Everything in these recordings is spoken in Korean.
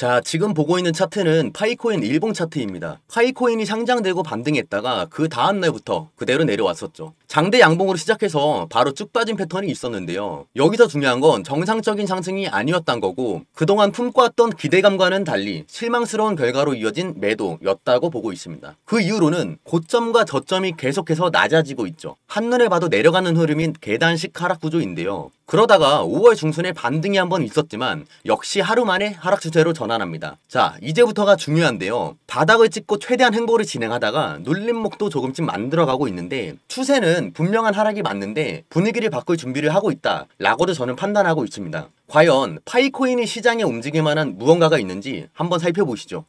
자, 지금 보고 있는 차트는 파이코인 일봉 차트입니다. 파이코인이 상장되고 반등했다가 그 다음날부터 그대로 내려왔었죠. 장대 양봉으로 시작해서 바로 쭉 빠진 패턴이 있었는데요. 여기서 중요한 건 정상적인 상승이 아니었단 거고 그동안 품고 왔던 기대감과는 달리 실망스러운 결과로 이어진 매도였다고 보고 있습니다. 그 이후로는 고점과 저점이 계속해서 낮아지고 있죠. 한눈에 봐도 내려가는 흐름인 계단식 하락 구조인데요. 그러다가 5월 중순에 반등이 한번 있었지만 역시 하루 만에 하락 추세로 전환합니다. 자, 이제부터가 중요한데요. 바닥을 찍고 최대한 행보를 진행하다가 눌림목도 조금씩 만들어가고 있는데 추세는 분명한 하락이 맞는데 분위기를 바꿀 준비를 하고 있다 라고도 저는 판단하고 있습니다. 과연 파이코인이 시장에 움직일 만한 무언가가 있는지 한번 살펴보시죠.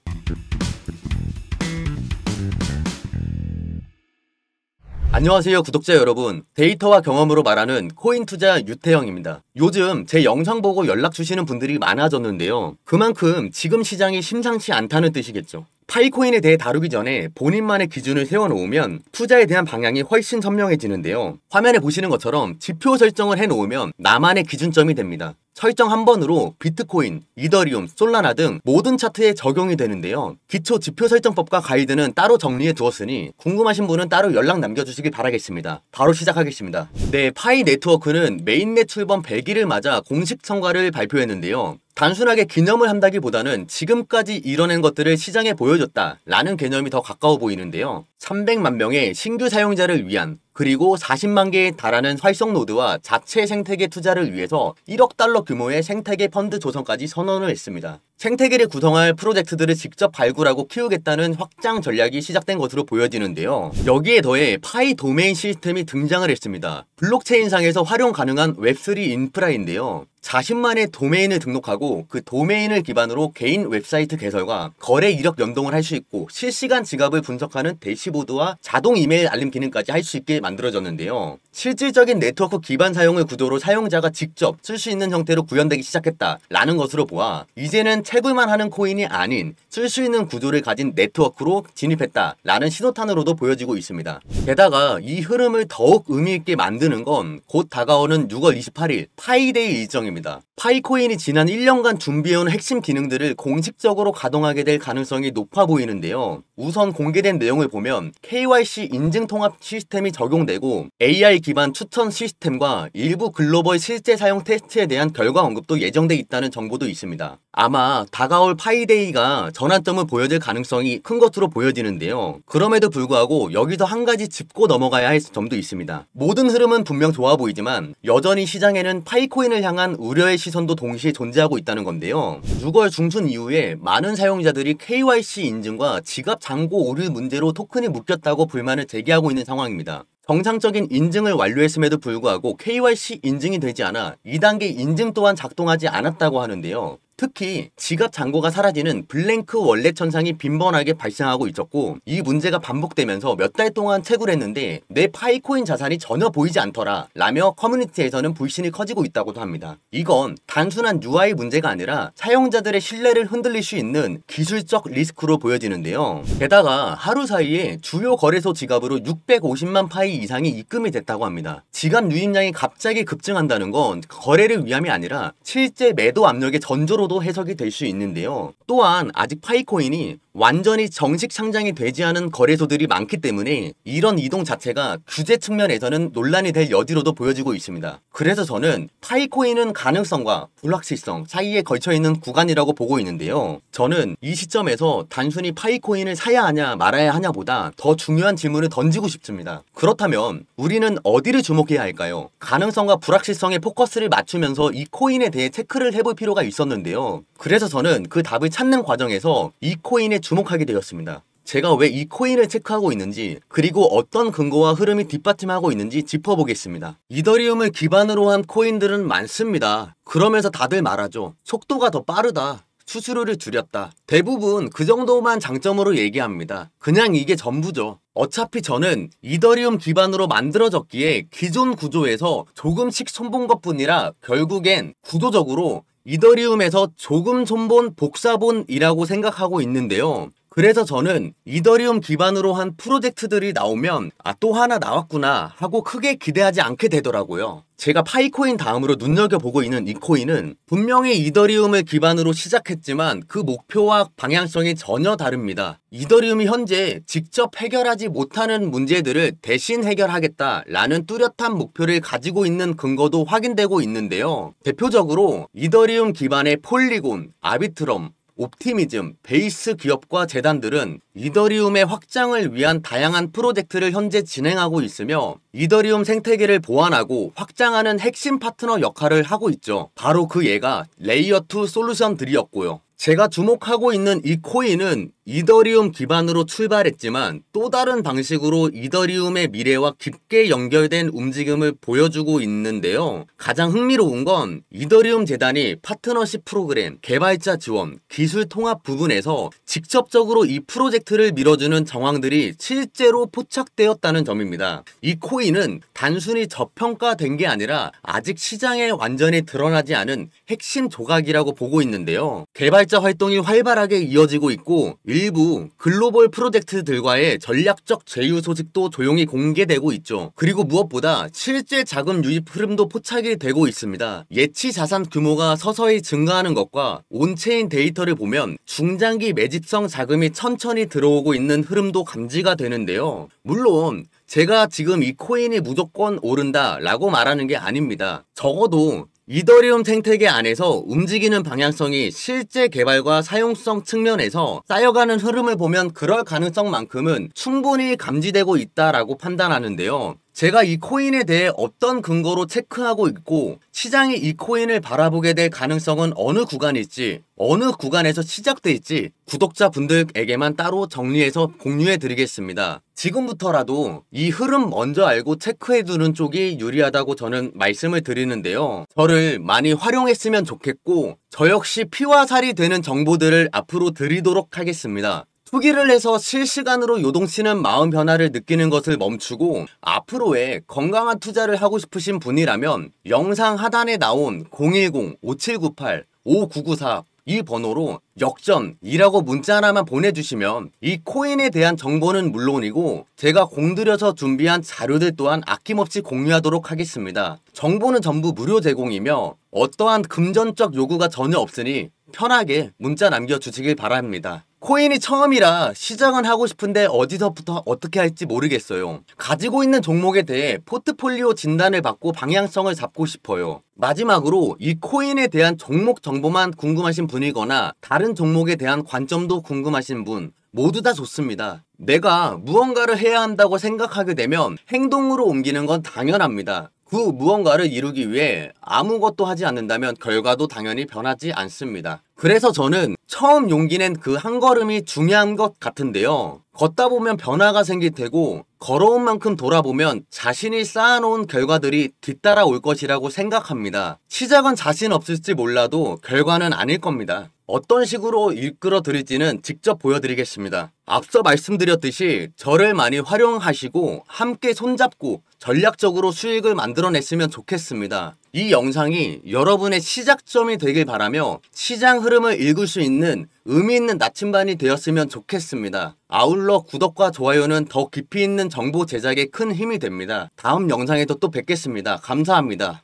안녕하세요 구독자 여러분, 데이터와 경험으로 말하는 코인 투자 유태영입니다. 요즘 제 영상 보고 연락 주시는 분들이 많아졌는데요. 그만큼 지금 시장이 심상치 않다는 뜻이겠죠. 파이코인에 대해 다루기 전에 본인만의 기준을 세워놓으면 투자에 대한 방향이 훨씬 선명해지는데요. 화면에 보시는 것처럼 지표 설정을 해놓으면 나만의 기준점이 됩니다. 설정 한 번으로 비트코인, 이더리움, 솔라나 등 모든 차트에 적용이 되는데요. 기초 지표 설정법과 가이드는 따로 정리해 두었으니 궁금하신 분은 따로 연락 남겨주시길 바라겠습니다. 바로 시작하겠습니다. 네, 파이 네트워크는 메인넷 출범 100일을 맞아 공식 성과를 발표했는데요. 단순하게 기념을 한다기보다는 지금까지 이뤄낸 것들을 시장에 보여줬다 라는 개념이 더 가까워 보이는데요. 300만 명의 신규 사용자를 위한 그리고 40만 개에 달하는 활성 노드와 자체 생태계 투자를 위해서 1억 달러 규모의 생태계 펀드 조성까지 선언을 했습니다. 생태계를 구성할 프로젝트들을 직접 발굴하고 키우겠다는 확장 전략이 시작된 것으로 보여지는데요. 여기에 더해 파이 도메인 시스템이 등장을 했습니다. 블록체인상에서 활용 가능한 웹3 인프라인데요. 자신만의 도메인을 등록하고 그 도메인을 기반으로 개인 웹사이트 개설과 거래 이력 연동을 할 수 있고 실시간 지갑을 분석하는 대시보드와 자동 이메일 알림 기능까지 할 수 있게 만들어졌는데요. 실질적인 네트워크 기반 사용을 구조로 사용자가 직접 쓸 수 있는 형태로 구현되기 시작했다라는 것으로 보아 이제는 채굴만 하는 코인이 아닌 쓸 수 있는 구조를 가진 네트워크로 진입했다라는 신호탄으로도 보여지고 있습니다. 게다가 이 흐름을 더욱 의미있게 만드는 건 곧 다가오는 6월 28일 파이데이 일정입니다. 파이코인이 지난 1년간 준비해온 핵심 기능들을 공식적으로 가동하게 될 가능성이 높아 보이는데요. 우선 공개된 내용을 보면 KYC 인증 통합 시스템이 적용되고 AI 기반 추천 시스템과 일부 글로벌 실제 사용 테스트에 대한 결과 언급도 예정돼 있다는 정보도 있습니다. 아마 다가올 파이데이가 전환점을 보여줄 가능성이 큰 것으로 보여지는데요. 그럼에도 불구하고 여기서 한 가지 짚고 넘어가야 할 점도 있습니다. 모든 흐름은 분명 좋아 보이지만 여전히 시장에는 파이코인을 향한 우려의 시선도 동시에 존재하고 있다는 건데요. 6월 중순 이후에 많은 사용자들이 KYC 인증과 지갑 잔고 오류 문제로 토큰이 묶였다고 불만을 제기하고 있는 상황입니다. 정상적인 인증을 완료했음에도 불구하고 KYC 인증이 되지 않아 2단계 인증 또한 작동하지 않았다고 하는데요. 특히 지갑 잔고가 사라지는 블랭크 월렛 현상이 빈번하게 발생하고 있었고 이 문제가 반복되면서 몇 달 동안 채굴했는데 내 파이코인 자산이 전혀 보이지 않더라 라며 커뮤니티에서는 불신이 커지고 있다고도 합니다. 이건 단순한 UI 문제가 아니라 사용자들의 신뢰를 흔들릴 수 있는 기술적 리스크로 보여지는데요. 게다가 하루 사이에 주요 거래소 지갑으로 650만 파이 이상이 입금이 됐다고 합니다. 지갑 유입량이 갑자기 급증한다는 건 거래를 위함이 아니라 실제 매도 압력의 전조로도 해석이 될 수 있는데요. 또한 아직 파이코인이 완전히 정식 상장이 되지 않은 거래소들이 많기 때문에 이런 이동 자체가 규제 측면에서는 논란이 될 여지로도 보여지고 있습니다. 그래서 저는 파이코인은 가능성과 불확실성 사이에 걸쳐있는 구간이라고 보고 있는데요. 저는 이 시점에서 단순히 파이코인을 사야 하냐 말아야 하냐보다 더 중요한 질문을 던지고 싶습니다. 그렇다면 우리는 어디를 주목해야 할까요? 가능성과 불확실성에 포커스를 맞추면서 이 코인에 대해 체크를 해볼 필요가 있었는데요. 그래서 저는 그 답을 찾는 과정에서 이 코인에 주목하게 되었습니다. 제가 왜 이 코인을 체크하고 있는지 그리고 어떤 근거와 흐름이 뒷받침하고 있는지 짚어보겠습니다. 이더리움을 기반으로 한 코인들은 많습니다. 그러면서 다들 말하죠. 속도가 더 빠르다. 수수료를 줄였다. 대부분 그 정도만 장점으로 얘기합니다. 그냥 이게 전부죠. 어차피 저는 이더리움 기반으로 만들어졌기에 기존 구조에서 조금씩 손본 것뿐이라 결국엔 구조적으로 이더리움에서 조금 손본 복사본이라고 생각하고 있는데요. 그래서 저는 이더리움 기반으로 한 프로젝트들이 나오면 또 하나 나왔구나 하고 크게 기대하지 않게 되더라고요. 제가 파이코인 다음으로 눈여겨보고 있는 이 코인은 분명히 이더리움을 기반으로 시작했지만 그 목표와 방향성이 전혀 다릅니다. 이더리움이 현재 직접 해결하지 못하는 문제들을 대신 해결하겠다라는 뚜렷한 목표를 가지고 있는 근거도 확인되고 있는데요. 대표적으로 이더리움 기반의 폴리곤, 아비트럼, 옵티미즘, 베이스 기업과 재단들은 이더리움의 확장을 위한 다양한 프로젝트를 현재 진행하고 있으며 이더리움 생태계를 보완하고 확장하는 핵심 파트너 역할을 하고 있죠. 바로 그 예가 레이어2 솔루션들이었고요. 제가 주목하고 있는 이 코인은 이더리움 기반으로 출발했지만 또 다른 방식으로 이더리움의 미래와 깊게 연결된 움직임을 보여주고 있는데요. 가장 흥미로운 건 이더리움 재단이 파트너십 프로그램, 개발자 지원, 기술 통합 부분에서 직접적으로 이 프로젝트를 밀어주는 정황들이 실제로 포착되었다는 점입니다. 이 코인은 단순히 저평가된 게 아니라 아직 시장에 완전히 드러나지 않은 핵심 조각이라고 보고 있는데요. 개발자 활동이 활발하게 이어지고 있고 일부 글로벌 프로젝트들과의 전략적 제휴 소식도 조용히 공개되고 있죠. 그리고 무엇보다 실제 자금 유입 흐름도 포착이 되고 있습니다. 예치 자산 규모가 서서히 증가하는 것과 온체인 데이터를 보면 중장기 매집성 자금이 천천히 들어오고 있는 흐름도 감지가 되는데요. 물론 제가 지금 이 코인이 무조건 오른다 라고 말하는 게 아닙니다. 적어도 이더리움 생태계 안에서 움직이는 방향성이 실제 개발과 사용성 측면에서 쌓여가는 흐름을 보면 그럴 가능성만큼은 충분히 감지되고 있다라고 판단하는데요. 제가 이 코인에 대해 어떤 근거로 체크하고 있고 시장이 이 코인을 바라보게 될 가능성은 어느 구간일지, 어느 구간에서 시작될지 구독자분들에게만 따로 정리해서 공유해 드리겠습니다. 지금부터라도 이 흐름 먼저 알고 체크해 두는 쪽이 유리하다고 저는 말씀을 드리는데요. 저를 많이 활용했으면 좋겠고 저 역시 피와 살이 되는 정보들을 앞으로 드리도록 하겠습니다. 투기를 해서 실시간으로 요동치는 마음 변화를 느끼는 것을 멈추고 앞으로의 건강한 투자를 하고 싶으신 분이라면 영상 하단에 나온 010-5798-5994 이 번호로 역전이라고 문자 하나만 보내주시면 이 코인에 대한 정보는 물론이고 제가 공들여서 준비한 자료들 또한 아낌없이 공유하도록 하겠습니다. 정보는 전부 무료 제공이며 어떠한 금전적 요구가 전혀 없으니 편하게 문자 남겨주시길 바랍니다. 코인이 처음이라 시작은 하고 싶은데 어디서부터 어떻게 할지 모르겠어요. 가지고 있는 종목에 대해 포트폴리오 진단을 받고 방향성을 잡고 싶어요. 마지막으로 이 코인에 대한 종목 정보만 궁금하신 분이거나 다른 종목에 대한 관점도 궁금하신 분 모두 다 좋습니다. 내가 무언가를 해야 한다고 생각하게 되면 행동으로 옮기는 건 당연합니다. 그 무언가를 이루기 위해 아무것도 하지 않는다면 결과도 당연히 변하지 않습니다. 그래서 저는 처음 용기 낸 그 한 걸음이 중요한 것 같은데요. 걷다 보면 변화가 생길 테고 걸어온 만큼 돌아보면 자신이 쌓아놓은 결과들이 뒤따라 올 것이라고 생각합니다. 시작은 자신 없을지 몰라도 결과는 아닐 겁니다. 어떤 식으로 이끌어 드릴지는 직접 보여드리겠습니다. 앞서 말씀드렸듯이 저를 많이 활용하시고 함께 손잡고 전략적으로 수익을 만들어냈으면 좋겠습니다. 이 영상이 여러분의 시작점이 되길 바라며 시장 흐름을 읽을 수 있는 의미 있는 나침반이 되었으면 좋겠습니다. 아울러 구독과 좋아요는 더 깊이 있는 정보 제작에 큰 힘이 됩니다. 다음 영상에도 또 뵙겠습니다. 감사합니다.